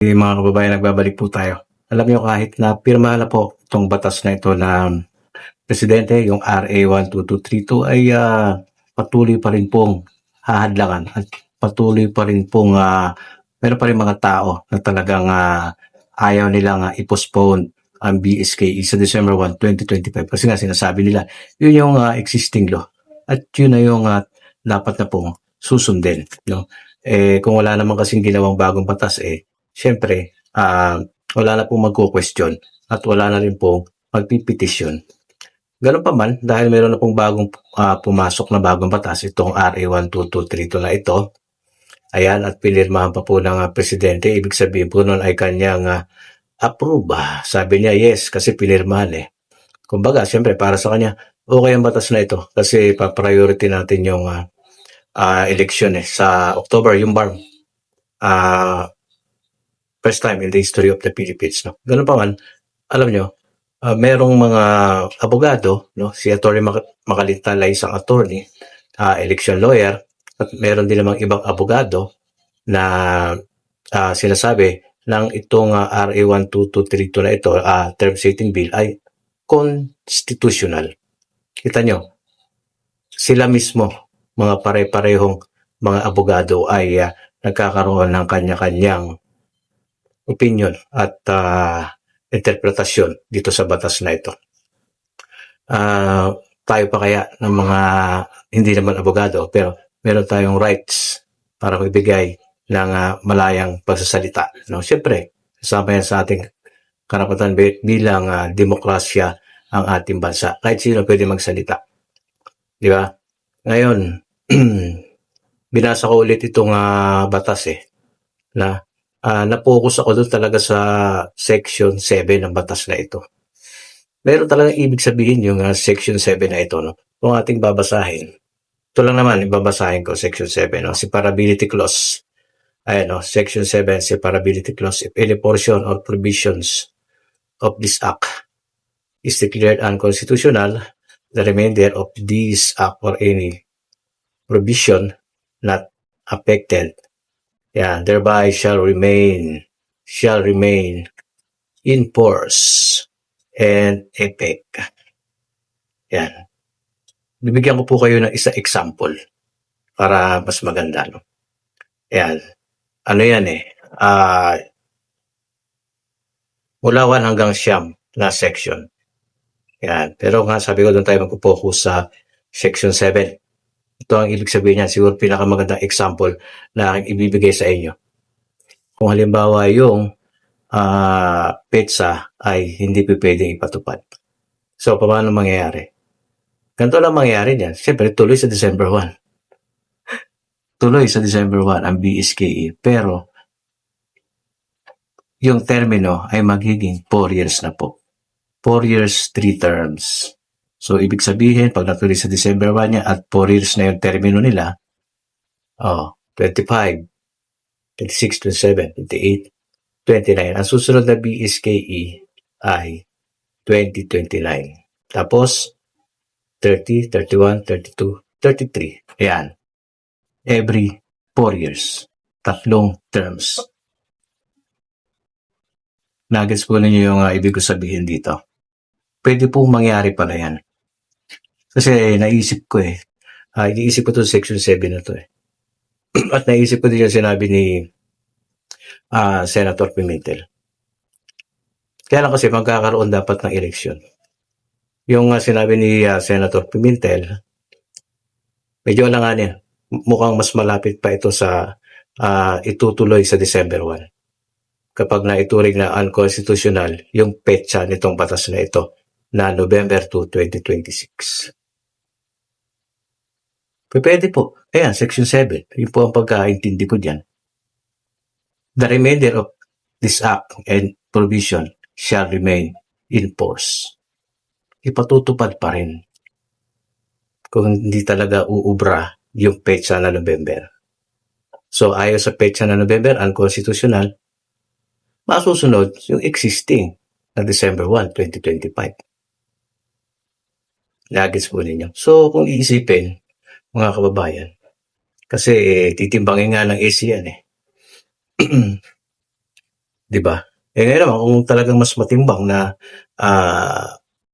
Mga kababayan, nagbabalik po tayo. Alam niyo, kahit na pirma na po itong batas na ito na presidente, yung RA 12232 ay patuloy pa rin pong hahadlangan at patuloy pa rin pong meron pa rin mga tao na talagang ayaw nilang i-postpone ang BSKE sa December 1, 2025 kasi nga sinasabi nila yun yung existing law at yun na yung dapat na pong susundin, no? Kung wala naman kasing ginawang bagong batas, siyempre wala na pong magko-question at wala na rin pong magpipetisyon. Ganun pa man, dahil meron na pong bagong pumasok na bagong batas, itong RA 12232 na ito, ayan, at pinirmahan pa po ng presidente, ibig sabihin po nun ay kanyang approve. Sabi niya yes, kasi pinirmahan Kumbaga, siyempre, para sa kanya, okay ang batas na ito kasi pa-priority natin yung election sa October, yung BARM. First time in the history of the Philippines. No? Ganun pa man, alam nyo, merong mga abogado, no? Si Atty. Makalintala ay isang attorney, election lawyer, at meron din namang ibang abogado na sinasabi ng itong RA 12232 na ito, term setting bill, ay constitutional. Kita nyo, sila mismo, mga pare-parehong mga abogado ay nagkakaroon ng kanya-kanyang opinion at interpretasyon dito sa batas na ito. Tayo pa kaya ng mga hindi naman abogado, pero meron tayong rights para magbigay ng malayang pagsasalita. No? Siyempre, kasama yan sa ating karapatan bilang demokrasya ang ating bansa. Kahit sino pwede magsalita. Di ba? Ngayon, binasa ko ulit itong batas na na-focus ako doon talaga sa Section 7 ng batas na ito. Meron talagang ibig sabihin yung Section 7 na ito. No? Kung ating babasahin, ito lang naman, ibabasahin ko, Section 7, no? Separability Clause. Ayan, no? Section 7, Separability Clause. If any portion or provisions of this Act is declared unconstitutional, the remainder of this Act or any provision not affected thereby shall remain in force and effect. Yan. Bibigyan ko po kayo ng isa example para mas maganda. No? Yan. Ano yan mula 1 hanggang 9 na section. Yan. Pero nga sabi ko doon tayo magpo-focus sa Section 7. Ito ang ibig sabihin niya, siguro pinakamagandang example na aking ibibigay sa inyo. Kung halimbawa yung petsa ay hindi pwedeng ipatupad. So, paano mangyayari? Ganito lang mangyayari niyan. Siyempre, tuloy sa December 1. Tuloy sa December 1 ang BSKE. Pero, yung termino ay magiging 4 years na po. 4 years, 3 terms. So, ibig sabihin, pag natuloy sa December 1 niya at 4 years na yung termino nila, 25, 26, 27, 28, 29. Ang susunod na BSKE ay 2029. Tapos, 30, 31, 32, 33. Ayan. Every 4 years. 3 terms. Nagets po ninyo yung ibig ko sabihin dito. Pwede pong mangyari pala yan. Kasi naisip ko iniisip ko ito sa Section 7 na ito At naisip ko din yung sinabi ni Senator Pimentel. Kaya lang kasi magkakaroon dapat ng eleksyon. Yung sinabi ni Senator Pimentel, medyo alanganin. Mukhang mas malapit pa ito sa itutuloy sa December 1. Kapag naituring na unconstitutional yung petsa nitong batas na ito na November 2, 2026. Pwede po. Ayan, Section 7. Yun po ang pagkaintindi ko dyan. The remainder of this Act and provision shall remain in force. Ipatutupad pa rin kung hindi talaga uubra yung petsa na November. So, ayaw sa petsa na November, unconstitutional, masusunod yung existing na December 1, 2025. Nagets po ninyo. So, kung iisipin, mga kababayan, kasi titimbangin nga ng ASEAN 'di ba? Ngayon naman kung talagang mas matimbang na,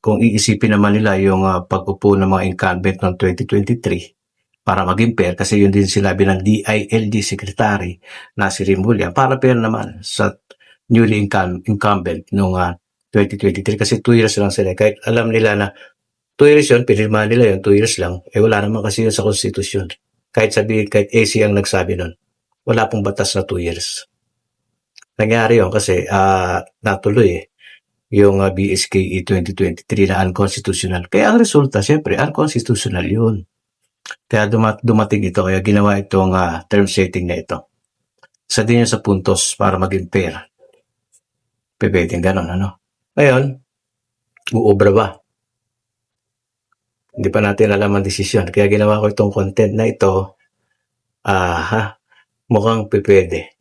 kung iisipin naman nila yung, pag-upo ng mga incumbent noong 2023 para maging fair kasi yun din sinabi ng DILG Secretary na si Rimulya para fair naman sa newly incumbent noong, 2023 kasi 2 years lang sila, kahit alam nila na 2 years yun, pinirmahan nila yun, 2 years lang, wala naman kasi yun sa konstitusyon. Kahit sabihin, kahit AC ang nagsabi nun, wala pong batas na 2 years. Nangyari yun kasi natuloy yung BSKE 2023 na unconstitutional. Kaya ang resulta, siyempre, unconstitutional yun. Kaya dumating ito, kaya ginawa itong term setting na ito. Isa din yun sa puntos para maging fair. Pwedeng ganon, ano? Ngayon, uubra ba? Hindi pa natin alam ang desisyon. Kaya ginawa ko itong content na ito, mukhang pwede.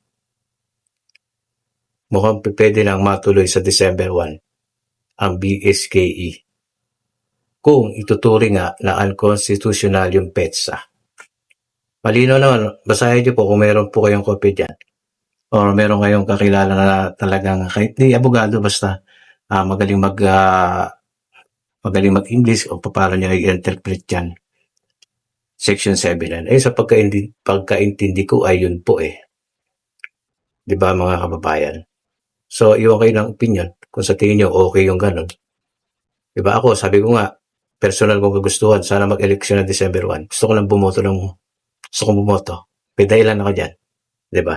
Mukhang pwede nang matuloy sa December 1 ang BSKE. Kung ituturing nga na unconstitutional yung PETSA. Malinaw naman, basahin niyo po kung meron po kayong copy dyan. Or meron kayong kakilala na talagang kahit di abogado basta magaling mag-English o paano niya i-interpret yan. Section 7 yan. Sa pagkaintindi ko ay yun po eh. Di ba mga kababayan? So, iwan kayo ng opinion kung sa tingin nyo okay yung ganun. Di ba ako, sabi ko nga, personal kong kagustuhan, sana mag-eleksyon ng December 1. Gusto kong bumoto. May dahilan ako dyan. Di ba?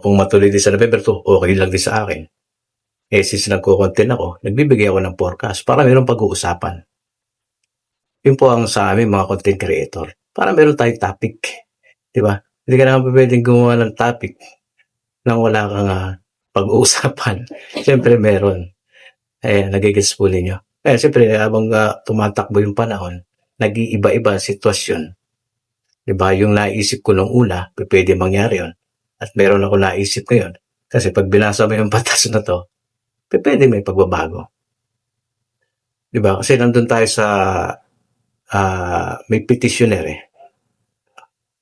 Kung matuloy din sa November 2, okay lang din sa akin. Since nagko-content ako, nagbibigay ako ng forecast para mayroong pag-uusapan. Yun po ang sa amin mga content creator. Para meron tayong topic. Di ba? Hindi ka naman pwedeng gumawa ng topic nang wala kang pag-uusapan. Siyempre meron. Nagigets po ninyo. Siyempre habang tumatakbo yung panahon, nag-iiba-iba ang sitwasyon. Di ba? Yung naisip ko nung una, pwede mangyari yun. At meron ako naisip ngayon. Kasi pag binasa mo yung batas na to, pwede may pagbabago. Di ba? Kasi nandun tayo sa may petitioner eh.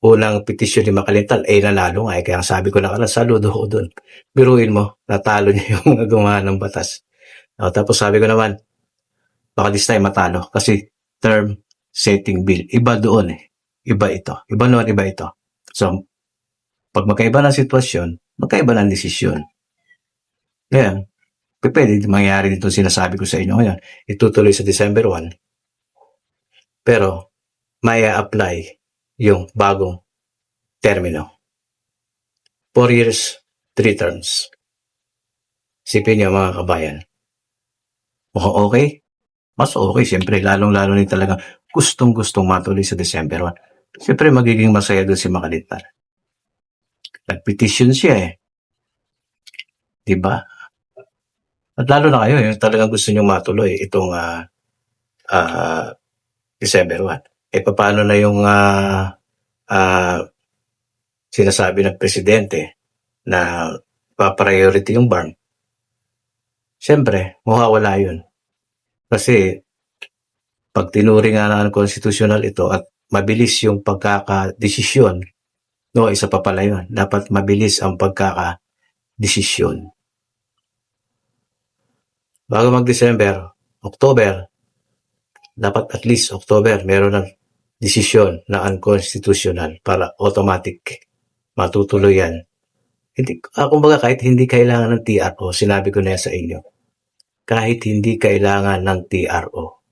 Unang petisyon ni Makalintal, nanalo nga. Kaya sabi ko na saludo ko dun. Biruin mo, natalo niya yung gumawa ng batas. Tapos sabi ko naman, baka this time matalo. Kasi term setting bill. Iba doon eh. Iba ito. Iba noon, iba ito. So, pag magkaiba ng sitwasyon, magkaiba ng desisyon. Kaya, pwede mangyari dito sinasabi ko sa inyo ngayon. Itutuloy sa December 1. Pero, may apply yung bagong termino. 4 years, 3 terms. Sipin niyo mga kabayan. Mukhang okay? Mas okay, siyempre, lalong-lalo ni talaga gustong-gustong matuloy sa December 1. Siyempre, magiging masaya doon si Makalintal. Nag-petition siya eh. Diba? At lalo na kayo, yung talagang gusto nyo matuloy itong December 1. Paano na yung sinasabi ng presidente na pa-priority yung BARM? Siyempre, mawawala yun. Kasi pag tinuring nga ng constitutional ito at mabilis yung pagkakadesisyon, no, isa pa pala yun. Dapat mabilis ang pagkakadesisyon. Bago mag-December, October, dapat at least October, meron ng desisyon na unconstitutional para automatic matutuloy yan. Kumbaga kahit hindi kailangan ng TRO, sinabi ko na yan sa inyo. Kahit hindi kailangan ng TRO.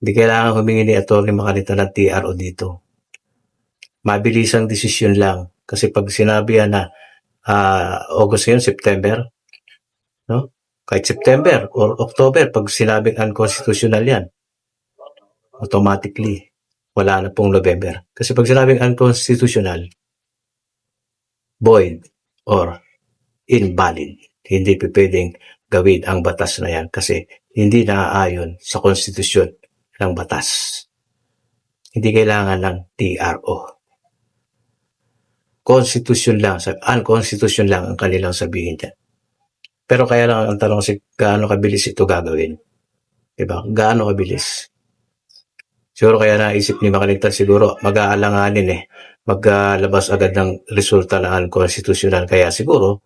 Hindi kailangan humingi ni Atty. Makalintal ng TRO dito. Mabilis ang desisyon lang. Kasi pag sinabi yan na August ngayon, September, no? Kahit September or October, pag sinabing unconstitutional yan, automatically, wala na pong November. Kasi pag sinabing unconstitutional, void or invalid. Hindi pwedeng gawin ang batas na yan kasi hindi naaayon sa konstitusyon ng batas. Hindi kailangan ng TRO. Constitution lang, unconstitution lang ang kanilang sabihin dyan. Pero kaya lang ang tanong kasi gaano kabilis ito gagawin? Diba? Gaano kabilis? Siguro kaya naisip ni Makalintal siguro mag-aalanganin maglabas agad ng resulta na unconstitutional. Kaya siguro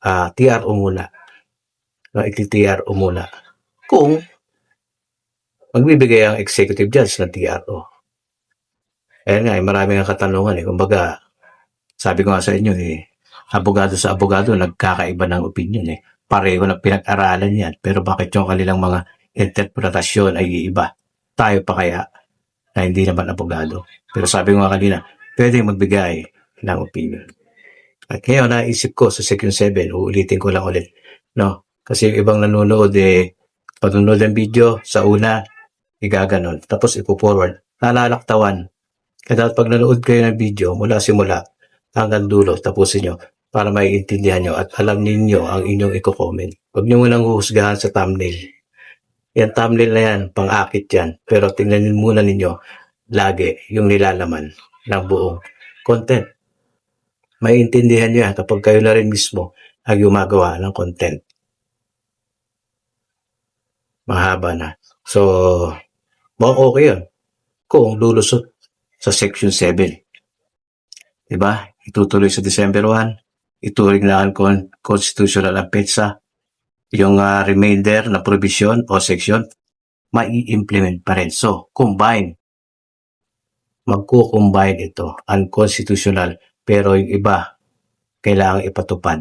TRO muna. No, iti-TRO muna. Kung magbibigay ang executive judge ng TRO. Ayan nga, marami nga katanungan. Kumbaga, sabi ko nga sa inyo, abogado sa abogado, nagkakaiba ng opinion. Pareho na pinag-aralan yan. Pero bakit yung kanilang mga interpretasyon ay iiba? Tayo pa kaya na hindi naman abogado. Pero sabi ko nga kanina, pwede magbigay ng opinion. At ngayon, naisip ko sa Section 7, uulitin ko lang ulit. No? Kasi yung ibang nanonood, panonood ng video, sa una, igaganon. Tapos ipo-forward. Nalalaktawan. Kaya dapat pag nanood kayo ng video, mula simula hanggang dulo, tapusin nyo para maiintindihan nyo at alam ninyo ang inyong i-comment. Huwag nyo munang huhusgahan sa thumbnail. Yan thumbnail na yan, pang-akit yan. Pero tingnan muna ninyo lagi yung nilalaman ng buong content. Maiintindihan nyo yan kapag kayo na rin mismo ang gumagawa ng content. Mahaba na. So, mukhang okay yun. Kung lulusot sa Section 7. Diba? Itutuloy sa December 1. Ituring na ang constitutional ang PEDSA. Yung remainder na provision o section, mai-implement pa rin. So, combine. Magko-combine ito. Unconstitutional. Pero yung iba, kailangang ipatupad.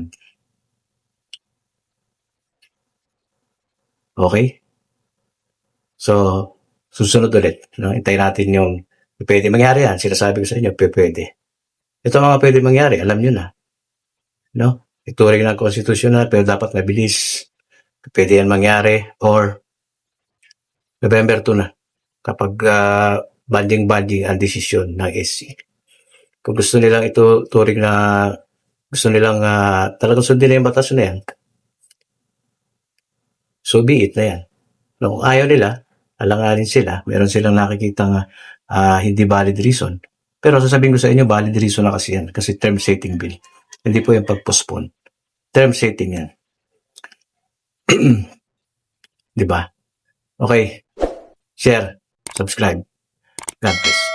Okay? So, susunod ulit. No? Hintayin natin yung pwede mangyari yan. Sinasabi ko sa inyo, pwede. Ito mga pwede mangyari, alam nyo na. No? Ituring ng constitutional, pero dapat mabilis. Pwede yan mangyari or November 2 na kapag banding-banding ang desisyon ng SC. Kung gusto nilang ito turing na gusto nilang talagang sundin na yung batas na yan, so be it na yan. No, kung ayaw nila, alanganin sila, meron silang nakikitang hindi valid reason. Pero sasabihin ko sa inyo, valid reason na kasi yan. Kasi term setting bill. Hindi po yung pag-postpone. Term setting yan. Diba? Okay. Share. Subscribe. God bless.